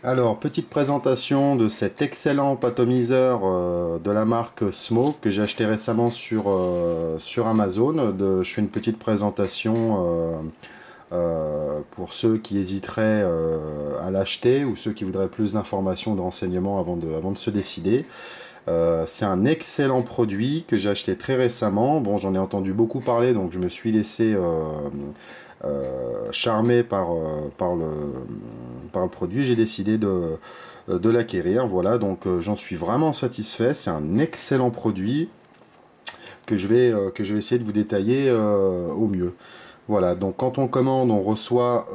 Alors, petite présentation de cet excellent atomiseur de la marque Smoke que j'ai acheté récemment sur Amazon. Je fais une petite présentation pour ceux qui hésiteraient à l'acheter ou ceux qui voudraient plus d'informations, de renseignements avant de se décider. C'est un excellent produit que j'ai acheté très récemment. Bon, j'en ai entendu beaucoup parler, donc je me suis laissé charmé par le produit. J'ai décidé de l'acquérir. Voilà, donc j'en suis vraiment satisfait. C'est un excellent produit que je vais essayer de vous détailler au mieux. Voilà, donc quand on commande, on reçoit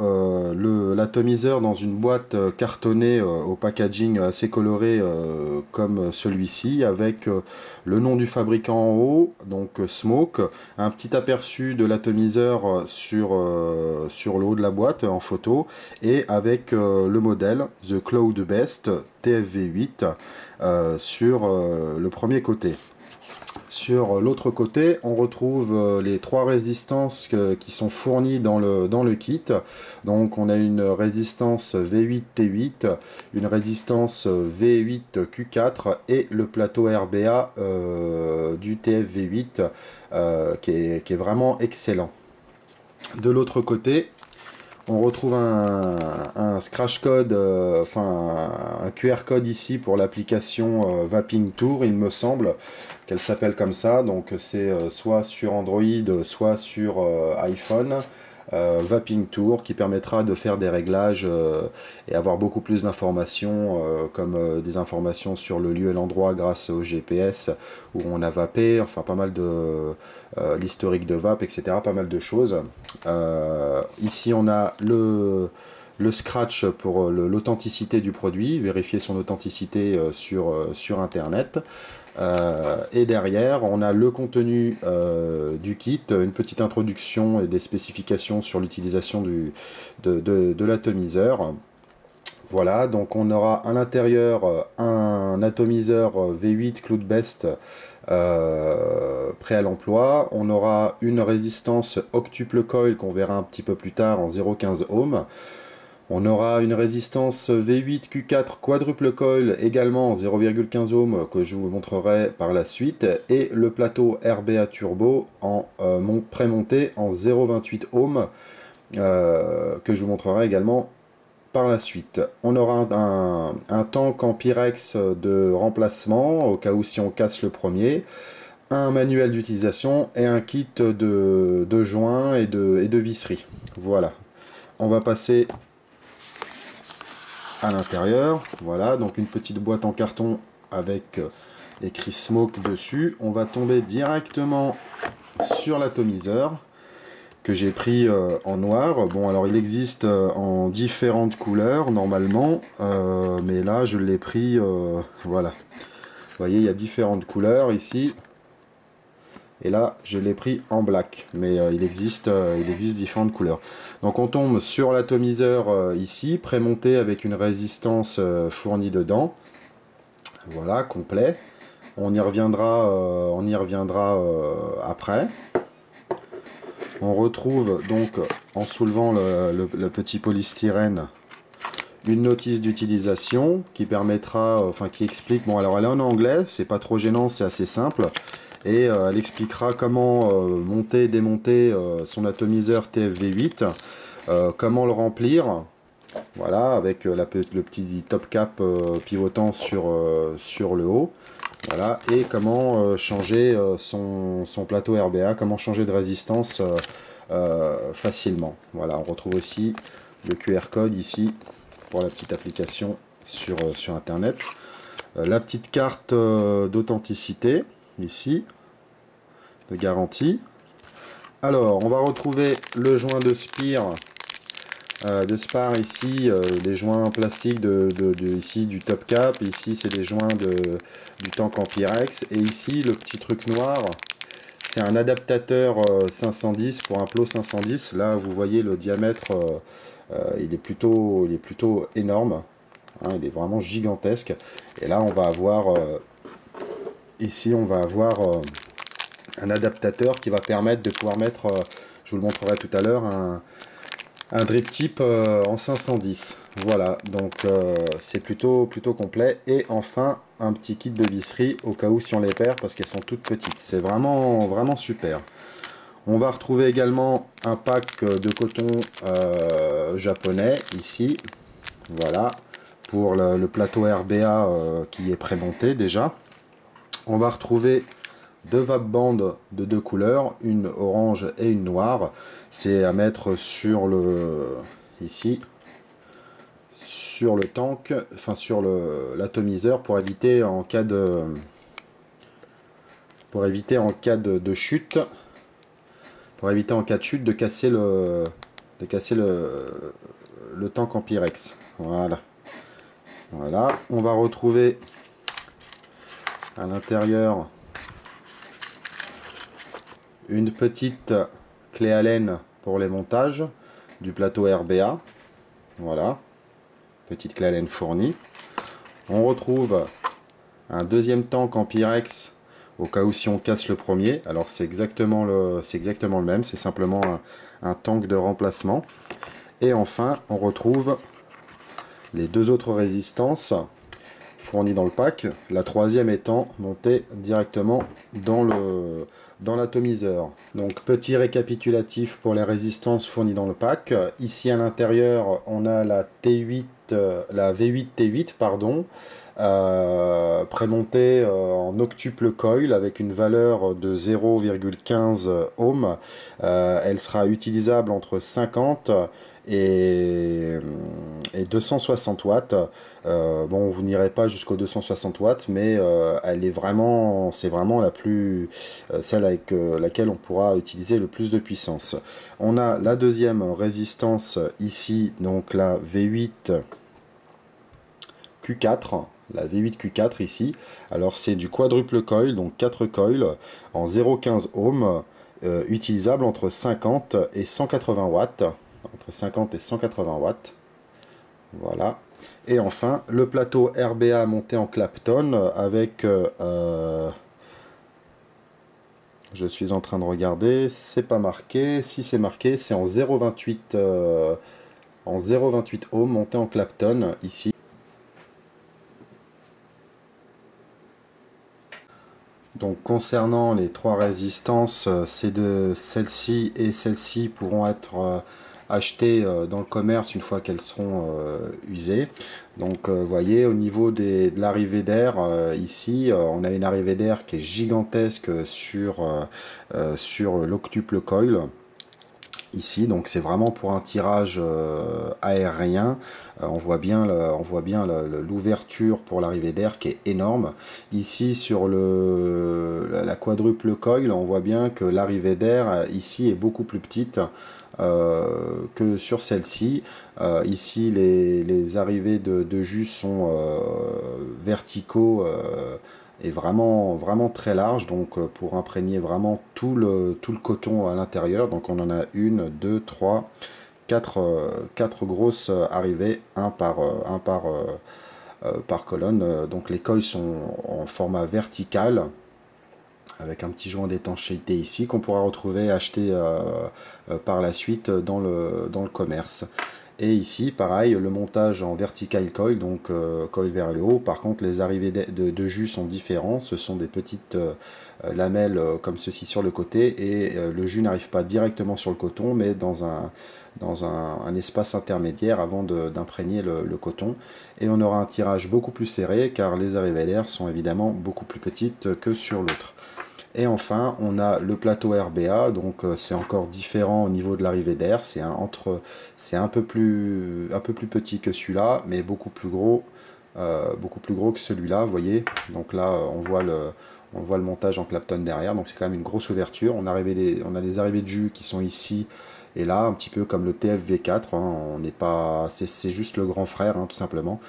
l'atomiseur dans une boîte cartonnée au packaging assez coloré comme celui-ci, avec le nom du fabricant en haut, donc Smoke, un petit aperçu de l'atomiseur sur le haut de la boîte en photo, et avec le modèle The Cloud Best TFV8 sur le premier côté. Sur l'autre côté, on retrouve les trois résistances qui sont fournies dans le kit. Donc on a une résistance V8T8, une résistance V8Q4 et le plateau RBA du TFV8 qui est vraiment excellent. De l'autre côté, on retrouve un scratch code, enfin un QR code ici pour l'application Vaping Tour, il me semble qu'elle s'appelle comme ça. Donc c'est soit sur Android, soit sur iPhone. Vaping Tour qui permettra de faire des réglages et avoir beaucoup plus d'informations comme des informations sur le lieu et l'endroit grâce au GPS où on a vapé, enfin pas mal de l'historique de vape, etc. Pas mal de choses. Ici on a le scratch pour l'authenticité du produit, vérifier son authenticité sur internet. Et derrière, on a le contenu du kit, une petite introduction et des spécifications sur l'utilisation de l'atomiseur. Voilà, donc on aura à l'intérieur un atomiseur V8 Cloud Best prêt à l'emploi. On aura une résistance octuple coil qu'on verra un petit peu plus tard en 0,15 ohm. On aura une résistance V8 Q4 quadruple coil également en 0,15 ohm que je vous montrerai par la suite, et le plateau RBA turbo en prémonté en 0,28 ohm que je vous montrerai également par la suite. On aura un tank en Pyrex de remplacement au cas où si on casse le premier, un manuel d'utilisation et un kit de joints et de visserie. Voilà. On va passer à l'intérieur. Voilà, donc une petite boîte en carton avec écrit Smoke dessus. On va tomber directement sur l'atomiseur que j'ai pris en noir. Bon, alors il existe en différentes couleurs normalement, mais là je l'ai pris, voilà. Vous voyez, il y a différentes couleurs ici. Et là, je l'ai pris en black, mais il existe différentes couleurs. Donc on tombe sur l'atomiseur ici, prémonté avec une résistance fournie dedans. Voilà, complet. On y reviendra après. On retrouve donc, en soulevant le petit polystyrène, une notice d'utilisation qui permettra, enfin qui explique, bon alors elle est en anglais, c'est pas trop gênant, c'est assez simple. Et elle expliquera comment monter et démonter son atomiseur TFV8, comment le remplir, voilà, avec le petit top cap pivotant sur le haut, voilà, et comment changer son plateau RBA, comment changer de résistance facilement. Voilà, on retrouve aussi le QR code ici pour la petite application sur internet. La petite carte d'authenticité ici, de garantie. Alors, on va retrouver le joint de spire, de spar ici, les joints plastiques ici du top cap. Ici, c'est des joints du tank en Pyrex. Et ici, le petit truc noir, c'est un adaptateur 510 pour un plot 510. Là, vous voyez le diamètre, il est plutôt énorme. Hein, il est vraiment gigantesque. Et là, on va avoir ici, on va avoir un adaptateur qui va permettre de pouvoir mettre, je vous le montrerai tout à l'heure, un drip tip en 510. Voilà, donc c'est plutôt complet. Et enfin, un petit kit de visserie au cas où si on les perd parce qu'elles sont toutes petites. C'est vraiment super. On va retrouver également un pack de coton japonais ici. Voilà, pour le plateau RBA qui est prémonté déjà. On va retrouver deux vape-bandes de deux couleurs, une orange et une noire. C'est à mettre sur ici, sur le tank, enfin sur l'atomiseur pour éviter en cas de chute, de casser le tank en Pyrex. Voilà. Voilà. On va retrouver à l'intérieur une petite clé Allen pour les montages du plateau RBA. Voilà. Petite clé Allen fournie. On retrouve un deuxième tank en Pyrex au cas où si on casse le premier. Alors c'est exactement le même, c'est simplement un tank de remplacement. Et enfin, on retrouve les deux autres résistances fournies dans le pack, la troisième étant montée directement dans l'atomiseur. Donc petit récapitulatif pour les résistances fournies dans le pack. Ici à l'intérieur, on a la la V8 T8 pardon, prémontée en octuple coil avec une valeur de 0,15 ohm. Elle sera utilisable entre 50 et 260 watts. Bon, vous n'irez pas jusqu'aux 260 watts, mais c'est vraiment la plus, celle avec laquelle on pourra utiliser le plus de puissance. On a la deuxième résistance ici, donc la V8 Q4. La V8 Q4 ici. Alors c'est du quadruple coil, donc 4 coils en 0,15 ohm, utilisable entre 50 et 180 watts. Entre 50 et 180 watts. Voilà. Et enfin, le plateau RBA monté en Clapton avec... je suis en train de regarder, c'est pas marqué. Si c'est marqué, c'est en 0,28 ohm monté en Clapton ici. Donc concernant les trois résistances, celle-ci et celle-ci pourront être achetées dans le commerce une fois qu'elles seront usées. Donc vous voyez au niveau de l'arrivée d'air, ici on a une arrivée d'air qui est gigantesque sur l'octuple coil. Ici, donc c'est vraiment pour un tirage aérien. On voit bien l'ouverture pour l'arrivée d'air qui est énorme. Ici sur la quadruple coil, on voit bien que l'arrivée d'air ici est beaucoup plus petite que sur celle-ci. Ici les arrivées de jus sont verticaux est vraiment très large, donc pour imprégner vraiment tout le coton à l'intérieur. Donc on en a une, deux, trois, quatre grosses arrivées, un par colonne. Donc les coils sont en format vertical avec un petit joint d'étanchéité ici qu'on pourra retrouver acheté par la suite dans le commerce. Et ici, pareil, le montage en vertical coil, donc coil vers le haut. Par contre, les arrivées de jus sont différents. Ce sont des petites lamelles comme ceci sur le côté. Et le jus n'arrive pas directement sur le coton, mais dans un espace intermédiaire avant d'imprégner le coton. Et on aura un tirage beaucoup plus serré, car les arrivées d'air sont évidemment beaucoup plus petites que sur l'autre. Et enfin, on a le plateau RBA, donc c'est encore différent au niveau de l'arrivée d'air. C'est un peu plus petit que celui-là, mais beaucoup plus gros que celui-là, vous voyez. Donc là, on voit le montage en Clapton derrière, donc c'est quand même une grosse ouverture. On a les arrivées de jus qui sont ici et là, un petit peu comme le TFV4. Hein. On n'est pas, c'est juste le grand frère, hein, tout simplement.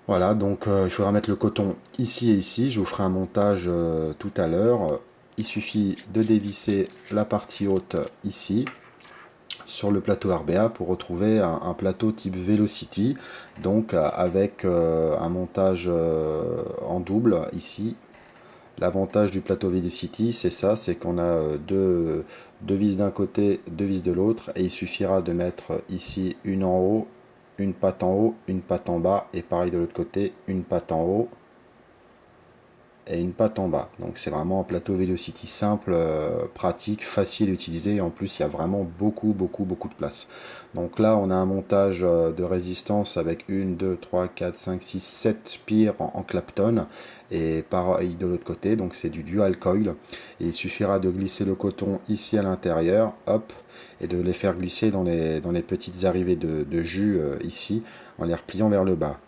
Voilà, donc il faudra mettre le coton ici et ici. Je vous ferai un montage tout à l'heure. Il suffit de dévisser la partie haute ici sur le plateau RBA pour retrouver un plateau type Velocity, donc avec un montage en double ici. L'avantage du plateau Velocity, c'est ça, c'est qu'on a deux vis d'un côté, deux vis de l'autre, et il suffira de mettre ici une en haut, une patte en haut, une patte en bas, et pareil de l'autre côté, une patte en haut et une patte en bas. Donc c'est vraiment un plateau Velocity simple, pratique, facile à utiliser, et en plus il y a vraiment beaucoup de place. Donc là on a un montage de résistance avec 1, 2, 3, 4, 5, 6, 7 spires en Clapton, et pareil de l'autre côté, donc c'est du dual coil, et il suffira de glisser le coton ici à l'intérieur, hop, et de les faire glisser dans les petites arrivées de jus ici, en les repliant vers le bas.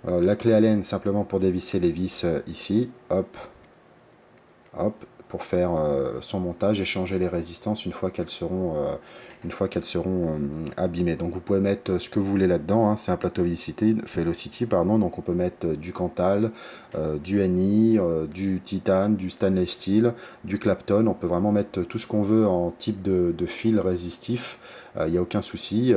La clé Allen simplement pour dévisser les vis ici, hop, hop, pour faire son montage et changer les résistances une fois qu'elles seront, abîmées. Donc vous pouvez mettre ce que vous voulez là-dedans, hein. C'est un plateau Velocity, pardon, donc on peut mettre du Cantal, du NI, du titane, du stainless steel, du Clapton, on peut vraiment mettre tout ce qu'on veut en type de fil résistif. Il n'y a aucun souci.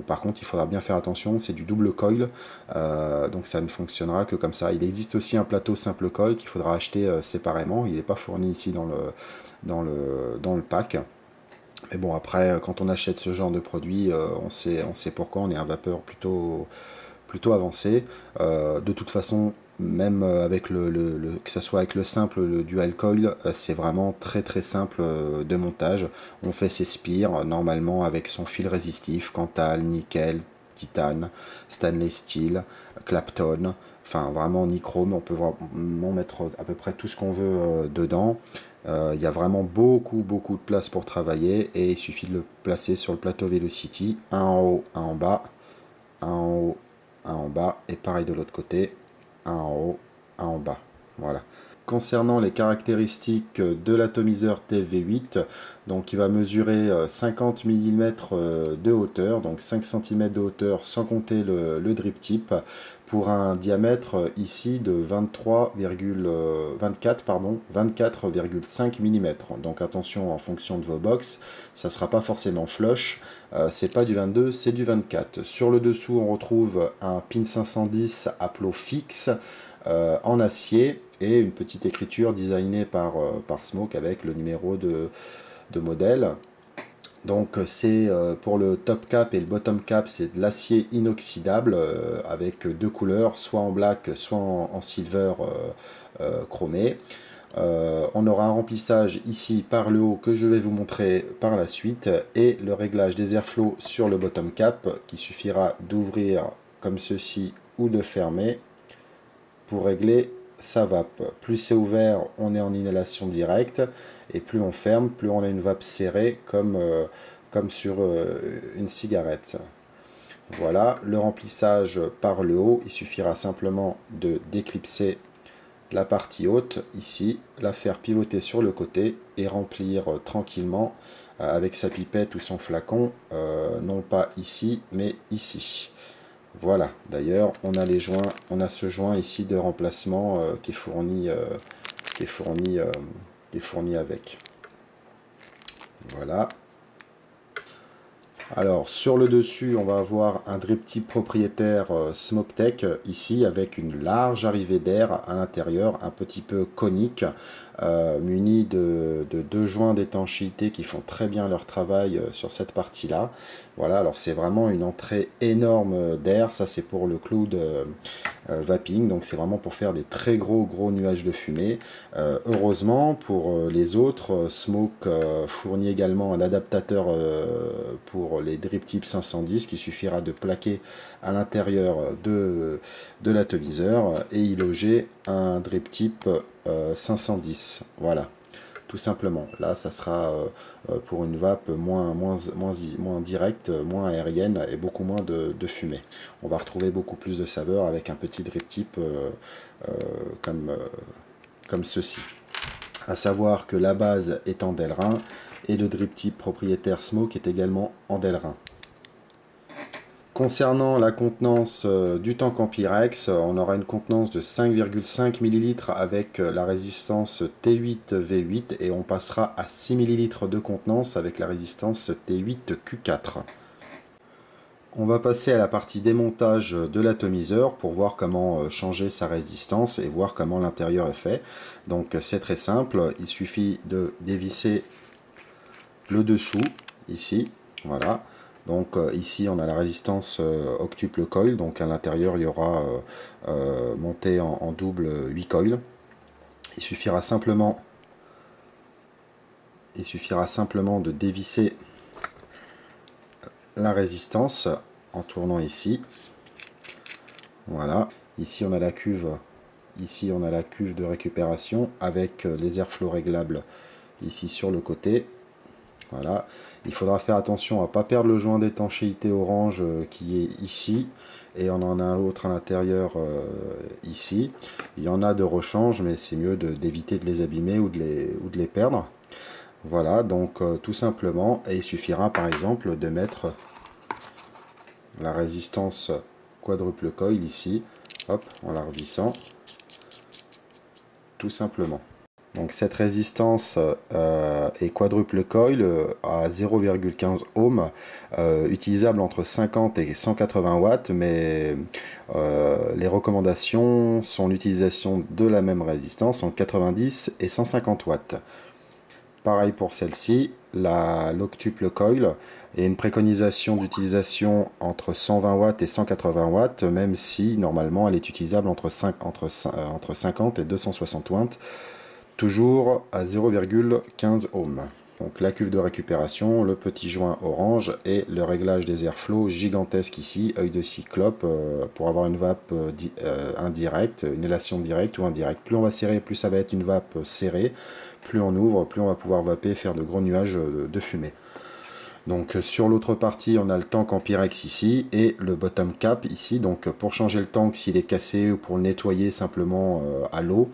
Par contre, il faudra bien faire attention, c'est du double coil, donc ça ne fonctionnera que comme ça. Il existe aussi un plateau simple coil qu'il faudra acheter séparément, il n'est pas fourni ici dans le pack. Mais bon, après, quand on achète ce genre de produit, on sait pourquoi, on est un vapeur plutôt avancé. De toute façon, même avec que ce soit avec le simple, le dual coil, c'est vraiment très simple de montage. On fait ses spires normalement avec son fil résistif, Cantal, nickel, titane, stainless steel, Clapton, enfin vraiment nichrome. On peut vraiment mettre à peu près tout ce qu'on veut dedans. Il y a vraiment beaucoup de place pour travailler, et il suffit de le placer sur le plateau Velocity, un en haut, un en bas, un en haut, un en bas, et pareil de l'autre côté, un en haut, un en bas. Voilà. Concernant les caractéristiques de l'atomiseur TV8, donc il va mesurer 50 mm de hauteur, donc 5 cm de hauteur sans compter le drip tip, pour un diamètre ici de 24,5 mm. Donc attention, en fonction de vos box, ça ne sera pas forcément flush, c'est pas du 22, c'est du 24. Sur le dessous, on retrouve un pin 510 à plot fixe en acier, et une petite écriture designée par Smoke avec le numéro de modèle. Donc c'est pour le top cap et le bottom cap, c'est de l'acier inoxydable avec deux couleurs, soit en black, soit en silver chromé. On aura un remplissage ici par le haut que je vais vous montrer par la suite, et le réglage des airflows sur le bottom cap qui suffira d'ouvrir comme ceci ou de fermer pour régler sa vape. Plus c'est ouvert, on est en inhalation directe, et plus on ferme, plus on a une vape serrée comme sur une cigarette. Voilà, le remplissage par le haut, il suffira simplement de déclipser la partie haute ici, la faire pivoter sur le côté et remplir tranquillement avec sa pipette ou son flacon, non pas ici mais ici. Voilà, d'ailleurs on a les joints, on a ce joint ici de remplacement qui est fourni avec. Voilà. Alors sur le dessus, on va avoir un drip tip propriétaire SmokeTech ici, avec une large arrivée d'air à l'intérieur, un petit peu conique, muni de deux joints d'étanchéité qui font très bien leur travail sur cette partie là. Voilà, alors c'est vraiment une entrée énorme d'air, ça c'est pour le cloud vaping, donc c'est vraiment pour faire des très gros nuages de fumée. Heureusement pour les autres, Smoke fournit également un adaptateur pour les drip tips 510 qui suffira de plaquer à l'intérieur de l'atomiseur et y loger un drip tip 510. Voilà, tout simplement. Là, ça sera pour une vape moins directe, moins aérienne et beaucoup moins de fumée. On va retrouver beaucoup plus de saveur avec un petit drip tip comme ceci. À savoir que la base est en Delrin et le drip tip propriétaire Smoke est également en Delrin. Concernant la contenance du tank en Pyrex, on aura une contenance de 5,5 ml avec la résistance T8V8 et on passera à 6 ml de contenance avec la résistance T8Q4. On va passer à la partie démontage de l'atomiseur pour voir comment changer sa résistance et voir comment l'intérieur est fait. Donc c'est très simple, il suffit de dévisser le dessous, ici, voilà. Donc ici on a la résistance octuple coil, donc à l'intérieur il y aura monté en double 8 coils. Il suffira simplement de dévisser la résistance en tournant ici. Voilà, ici on a la cuve, de récupération avec les airflow réglables ici sur le côté. Voilà, il faudra faire attention à ne pas perdre le joint d'étanchéité orange qui est ici, et on en a un autre à l'intérieur ici. Il y en a de rechange, mais c'est mieux d'éviter de les abîmer ou de les perdre. Voilà, donc tout simplement, et il suffira par exemple de mettre la résistance quadruple coil ici, hop, en la revissant, tout simplement. Donc cette résistance est quadruple coil à 0,15 ohms, utilisable entre 50 et 180 watts, mais les recommandations sont l'utilisation de la même résistance en 90 et 150 watts. Pareil pour celle-ci, l'octuple coil, et une préconisation d'utilisation entre 120 watts et 180 watts, même si normalement elle est utilisable entre 50 et 260 watts, toujours à 0,15 ohms. Donc la cuve de récupération, le petit joint orange et le réglage des airflows gigantesque ici, œil de cyclope, pour avoir une vape indirecte, une élation directe ou indirecte. Plus on va serrer, plus ça va être une vape serrée. Plus on ouvre, plus on va pouvoir vaper, faire de gros nuages de fumée. Donc sur l'autre partie, on a le tank en Pyrex ici et le bottom cap ici. Donc pour changer le tank s'il est cassé ou pour le nettoyer simplement à l'eau,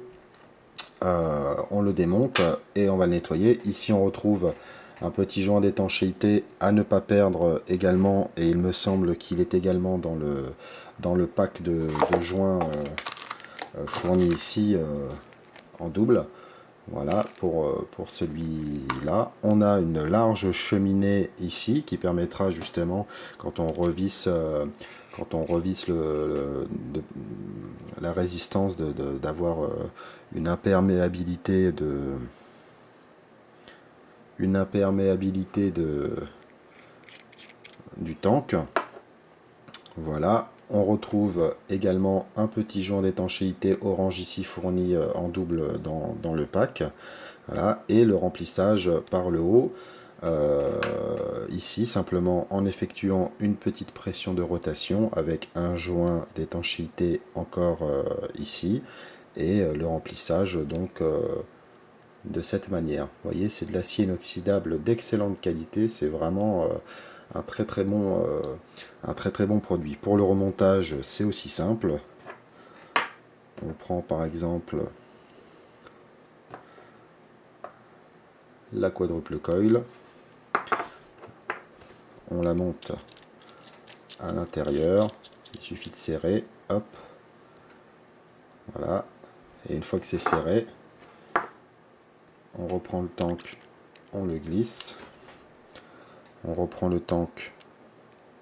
on le démonte et on va le nettoyer. Ici on retrouve un petit joint d'étanchéité à ne pas perdre également, et il me semble qu'il est également dans le pack de joints fourni ici en double. Voilà pour celui-là. On a une large cheminée ici qui permettra justement, quand on revisse la résistance, d'avoir une imperméabilité du tank. Voilà. On retrouve également un petit joint d'étanchéité orange ici fourni en double dans le pack. Voilà. Et le remplissage par le haut, ici simplement en effectuant une petite pression de rotation avec un joint d'étanchéité encore ici, et le remplissage donc de cette manière. Vous voyez, c'est de l'acier inoxydable d'excellente qualité, c'est vraiment un très très bon produit. Pour le remontage, c'est aussi simple. On prend par exemple la quadruple coil, on la monte à l'intérieur, il suffit de serrer, hop, voilà, et une fois que c'est serré, on reprend le tank, on le glisse, on reprend le tank,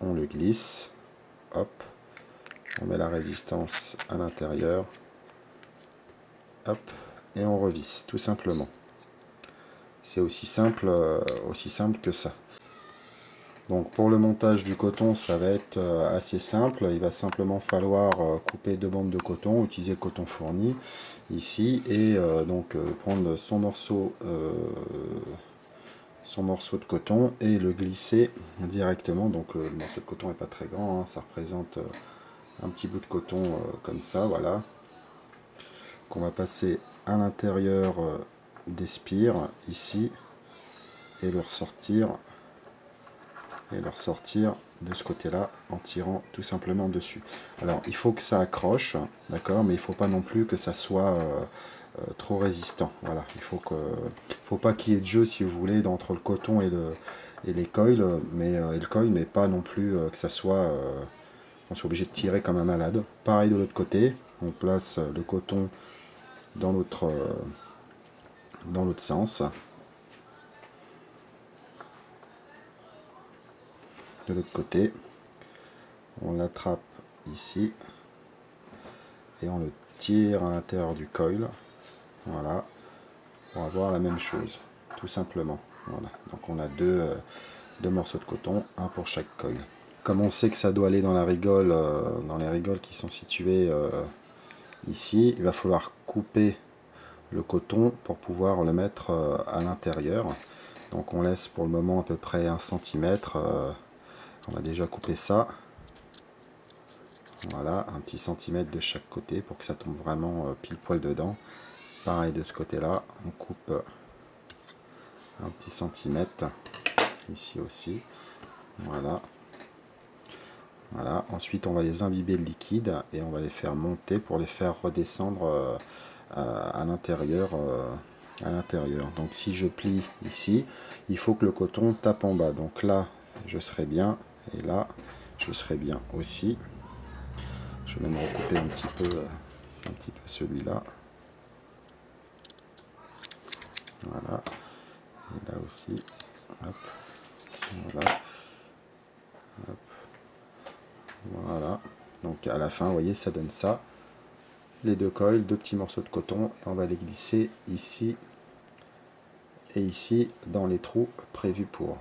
on le glisse, hop, on met la résistance à l'intérieur, hop, et on revisse, tout simplement. C'est aussi simple que ça. Donc pour le montage du coton, ça va être assez simple. Il va simplement falloir couper deux bandes de coton, utiliser le coton fourni ici, et donc prendre son morceau de coton et le glisser directement. Donc le morceau de coton n'est pas très grand, hein, ça représente un petit bout de coton comme ça, voilà, qu'on va passer à l'intérieur des spires ici, et le ressortir de ce côté là en tirant tout simplement dessus. Alors il faut que ça accroche, d'accord, mais il faut pas non plus que ça soit trop résistant. Voilà, faut pas qu'il y ait de jeu, si vous voulez, entre le coton et les coils, mais le coil, mais pas non plus que ça soit on soit obligé de tirer comme un malade. Pareil de l'autre côté, on place le coton dans l'autre sens. De l'autre côté, on l'attrape ici et on le tire à l'intérieur du coil, voilà, pour avoir la même chose, tout simplement. Voilà, donc on a deux morceaux de coton, un pour chaque coil. Comme on sait que ça doit aller dans la rigole, dans les rigoles qui sont situées ici, il va falloir couper le coton pour pouvoir le mettre à l'intérieur. Donc on laisse pour le moment à peu près 1 cm. On a déjà coupé ça. Voilà, un petit centimètre de chaque côté pour que ça tombe vraiment pile poil dedans. Pareil de ce côté-là, on coupe un petit centimètre ici aussi. Voilà. Voilà. Ensuite, on va les imbiber de liquide et on va les faire monter pour les faire redescendre à l'intérieur. Donc, si je plie ici, il faut que le coton tape en bas. Donc là, je serai bien et là, je serai bien aussi. Je vais même recouper un petit peu celui-là. Voilà. Et là aussi. Hop. Voilà. Hop. Voilà. Donc à la fin, vous voyez, ça donne ça. Les deux coils, deux petits morceaux de coton. Et on va les glisser ici et ici dans les trous prévus pour.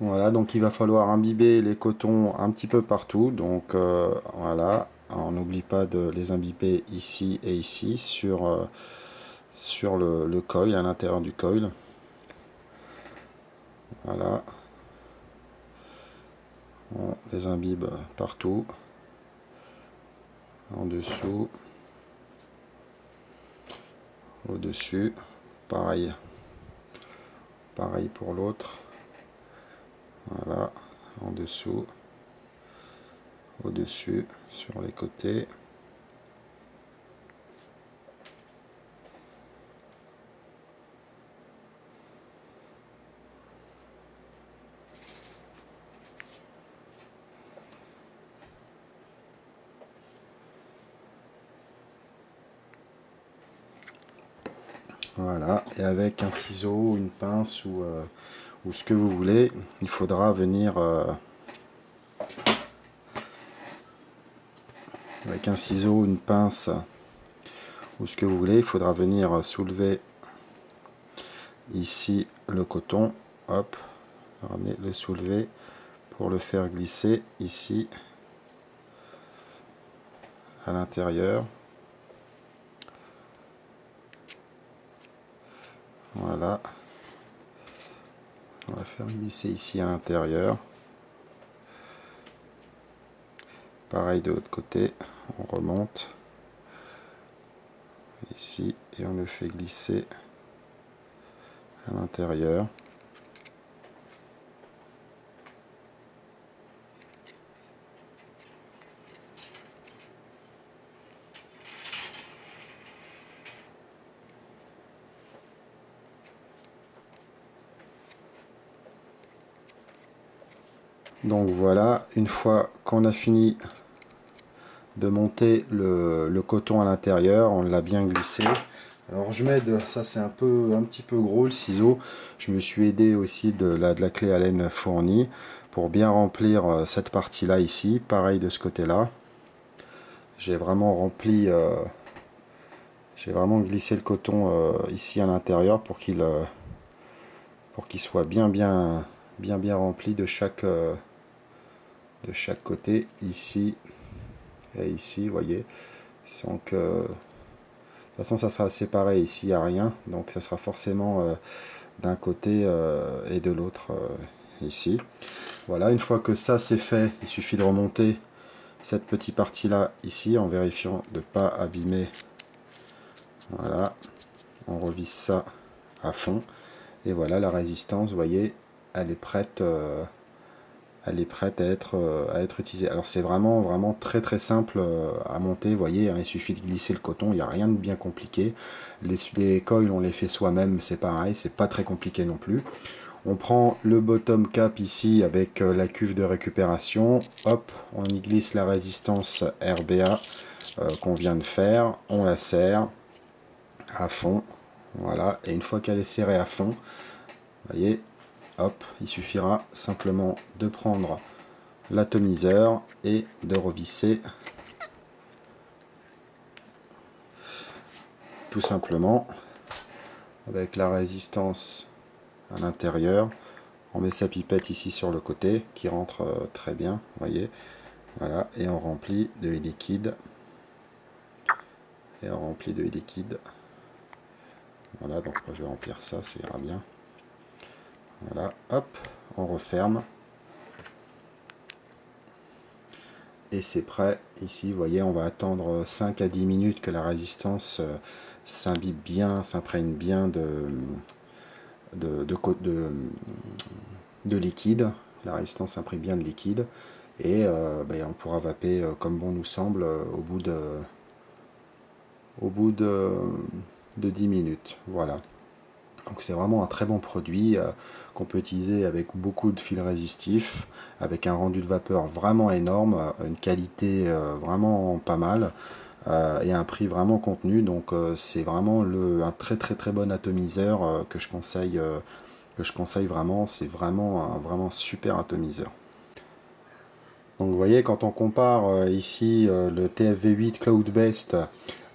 Voilà, donc il va falloir imbiber les cotons un petit peu partout. Donc voilà, on n'oublie pas de les imbiber ici et ici sur le coil, à l'intérieur du coil. Voilà. On les imbibe partout. En dessous. Au-dessus. Pareil. Pareil pour l'autre. Voilà, en dessous, au-dessus, sur les côtés. Voilà, et avec un ciseau, une pince ou ce que vous voulez, il faudra venir avec un ciseau, une pince ou ce que vous voulez, il faudra venir soulever ici le coton, hop, ramener, le soulever pour le faire glisser ici à l'intérieur. Voilà, on va faire glisser ici à l'intérieur. Pareil de l'autre côté, on remonte ici et on le fait glisser à l'intérieur. Donc voilà, une fois qu'on a fini de monter le coton à l'intérieur, on l'a bien glissé. Alors je m'aide, ça c'est un petit peu gros le ciseau, je me suis aidé aussi de la clé Allen fournie pour bien remplir cette partie là ici, pareil de ce côté là. J'ai vraiment rempli, j'ai vraiment glissé le coton ici à l'intérieur pour qu'il soit bien rempli de chaque côté, ici et ici, vous voyez. Donc de toute façon ça sera séparé, ici il n'y a rien, donc ça sera forcément d'un côté et de l'autre ici. Voilà, une fois que ça c'est fait, il suffit de remonter cette petite partie là ici en vérifiant de ne pas abîmer. Voilà, on revisse ça à fond et voilà, la résistance, vous voyez, elle est prête à être utilisée. Alors c'est vraiment très simple à monter, vous voyez, hein, il suffit de glisser le coton, il n'y a rien de bien compliqué. Les coils on les fait soi-même, c'est pareil, c'est pas très compliqué non plus. On prend le bottom cap ici avec la cuve de récupération, hop, on y glisse la résistance RBA qu'on vient de faire, on la serre à fond, voilà, et une fois qu'elle est serrée à fond, vous voyez, hop, il suffira simplement de prendre l'atomiseur et de revisser tout simplement, avec la résistance à l'intérieur. On met sa pipette ici sur le côté qui rentre très bien, vous voyez. Voilà, et on remplit de liquide. Et on remplit de liquide. Voilà, donc moi je vais remplir ça, ça ira bien. Voilà, hop, on referme. Et c'est prêt. Ici, vous voyez, on va attendre 5 à 10 minutes que la résistance s'imbibe bien, s'imprègne bien de liquide. La résistance s'imprègne bien de liquide. Et on pourra vaper comme bon nous semble au bout de 10 minutes. Voilà. Donc c'est vraiment un très bon produit qu'on peut utiliser avec beaucoup de fils résistifs, avec un rendu de vapeur vraiment énorme, une qualité vraiment pas mal et un prix vraiment contenu. Donc c'est vraiment un très bon atomiseur que je conseille vraiment. C'est vraiment un vraiment super atomiseur. Donc vous voyez, quand on compare ici le TFV8 Cloudbest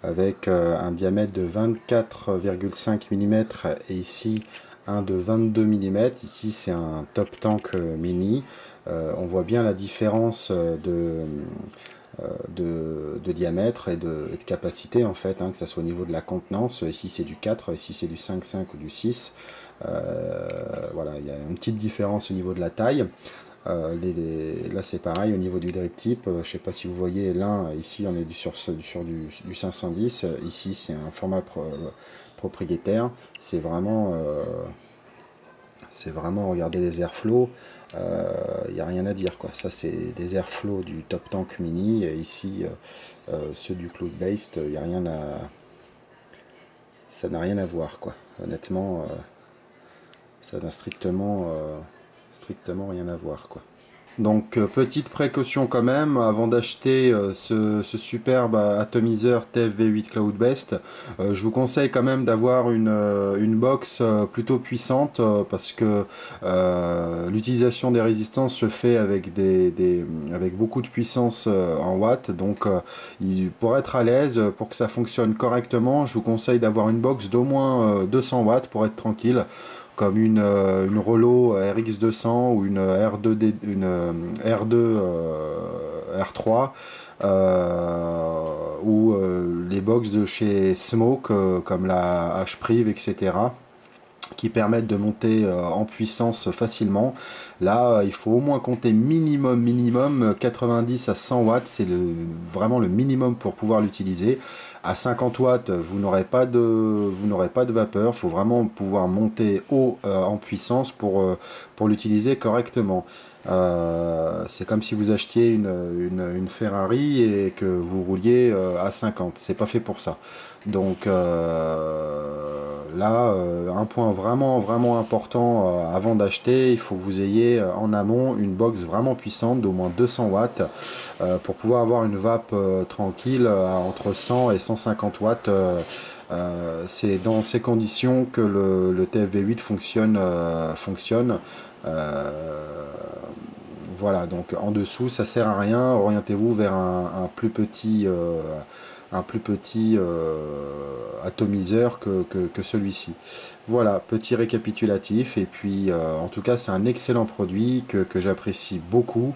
avec un diamètre de 24,5 mm et ici un de 22 mm, ici c'est un Top Tank Mini, on voit bien la différence de diamètre et de capacité en fait, hein, que ce soit au niveau de la contenance. Ici c'est du 4, ici c'est du 5,5 ou du 6. Voilà, il y a une petite différence au niveau de la taille. Là c'est pareil au niveau du drip tip, je ne sais pas si vous voyez, l'un ici on est sur du 510, ici c'est un format propriétaire. C'est vraiment regardez les airflows, il n'y a rien à dire quoi. Ça c'est les airflows du Top Tank Mini, et ici ceux du Cloudbest, il y a rien à, ça n'a rien à voir quoi. Honnêtement ça n'a strictement rien à voir quoi. Donc petite précaution quand même avant d'acheter ce superbe atomiseur TFV8 Cloudbest, je vous conseille quand même d'avoir une box plutôt puissante parce que l'utilisation des résistances se fait avec avec beaucoup de puissance en watts. Donc pour être à l'aise, pour que ça fonctionne correctement, je vous conseille d'avoir une box d'au moins 200 watts pour être tranquille, comme une Rollo RX200 ou une R2 R3 ou les box de chez Smoke comme la H-Priv, etc., qui permettent de monter en puissance facilement. Là il faut au moins compter minimum 90 à 100 watts, c'est vraiment le minimum pour pouvoir l'utiliser. À 50 watts vous n'aurez pas de vapeur, il faut vraiment pouvoir monter haut en puissance pour l'utiliser correctement. C'est comme si vous achetiez une Ferrari et que vous rouliez à 50, c'est pas fait pour ça. Donc là, un point vraiment important avant d'acheter, il faut que vous ayez en amont une box vraiment puissante d'au moins 200 watts pour pouvoir avoir une vape tranquille entre 100 et 150 watts. C'est dans ces conditions que le TFV8 fonctionne. Voilà, donc en dessous ça sert à rien, orientez-vous vers un plus petit atomiseur que celui-ci. Voilà, petit récapitulatif, et puis en tout cas c'est un excellent produit que j'apprécie beaucoup.